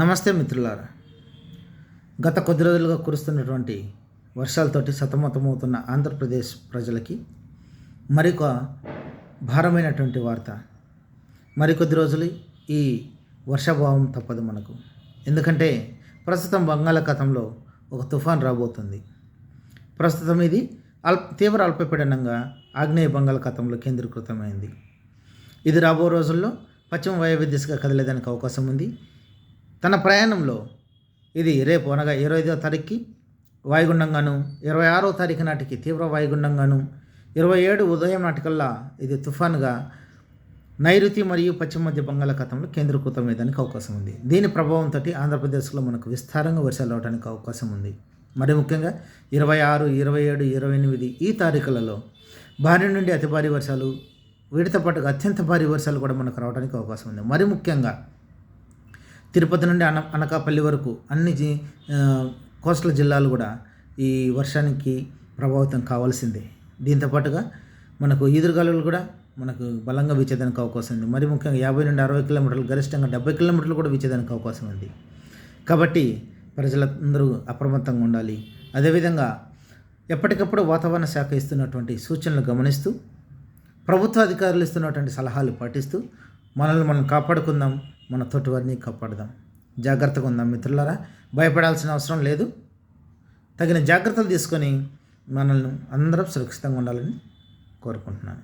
నమస్తే మిత్రులారా. గత కొద్ది రోజులుగా కురుస్తున్నటువంటి వర్షాలతోటి సతమతమవుతున్న ఆంధ్రప్రదేశ్ ప్రజలకి మరొక భారమైనటువంటి వార్త. మరికొద్ది రోజులు ఈ వర్షాభావం తప్పదు మనకు. ఎందుకంటే ప్రస్తుతం బంగాళాఖాతంలో ఒక తుఫాన్ రాబోతుంది. ప్రస్తుతం ఇది తీవ్ర అల్పపీడనంగా ఆగ్నేయ బంగాళాఖాతంలో కేంద్రీకృతమైంది. ఇది రాబో రోజుల్లో పశ్చిమ వాయవ్య దిశగా కదిలేదానికి అవకాశం ఉంది. తన ప్రయాణంలో ఇది రేపు అనగా 25వ తారీఖుకి వాయుగుండంగాను, 26వ తారీఖు నాటికి తీవ్ర వాయుగుండంగాను, 27 ఉదయం నాటికల్లా ఇది తుఫాన్గా నైరుతి మరియు పశ్చిమ మధ్య బంగాళాఖాతంలో కేంద్రీకృతమయ్యేదానికి అవకాశం ఉంది. దీని ప్రభావంతో ఆంధ్రప్రదేశ్లో మనకు విస్తారంగా వర్షాలు అవడానికి అవకాశం ఉంది. మరి ముఖ్యంగా 26, 27, 28 ఈ తారీఖులలో భారీ నుండి అతి భారీ వర్షాలు, వీటితో పాటుగా అత్యంత భారీ వర్షాలు కూడా మనకు రావడానికి అవకాశం ఉంది. మరి ముఖ్యంగా తిరుపతి నుండి అనకాపల్లి వరకు అన్ని కోస్టల్ జిల్లాలు కూడా ఈ వర్షానికి ప్రభావితం కావాల్సిందే. దీంతోపాటుగా మనకు ఈదురుగాలులు కూడా మనకు బలంగా వీచేదానికి అవకాశం ఉంది. మరి ముఖ్యంగా 50 నుండి 60 కిలోమీటర్లు, గరిష్టంగా 70 కిలోమీటర్లు కూడా వీచేదానికి అవకాశం ఉంది. కాబట్టి ప్రజలందరూ అప్రమత్తంగా ఉండాలి. అదేవిధంగా ఎప్పటికప్పుడు వాతావరణ శాఖ ఇస్తున్నటువంటి సూచనలు గమనిస్తూ, ప్రభుత్వ అధికారులు ఇస్తున్నటువంటి సలహాలు పాటిస్తూ మనల్ని మనం కాపాడుకుందాం, మన తోటి వారిని కాపాడుదాం. జాగ్రత్తగా ఉందాం మిత్రులారా. భయపడాల్సిన అవసరం లేదు. తగిన జాగ్రత్తలు తీసుకొని మనల్ని అందరం సురక్షితంగా ఉండాలని కోరుకుంటున్నాను.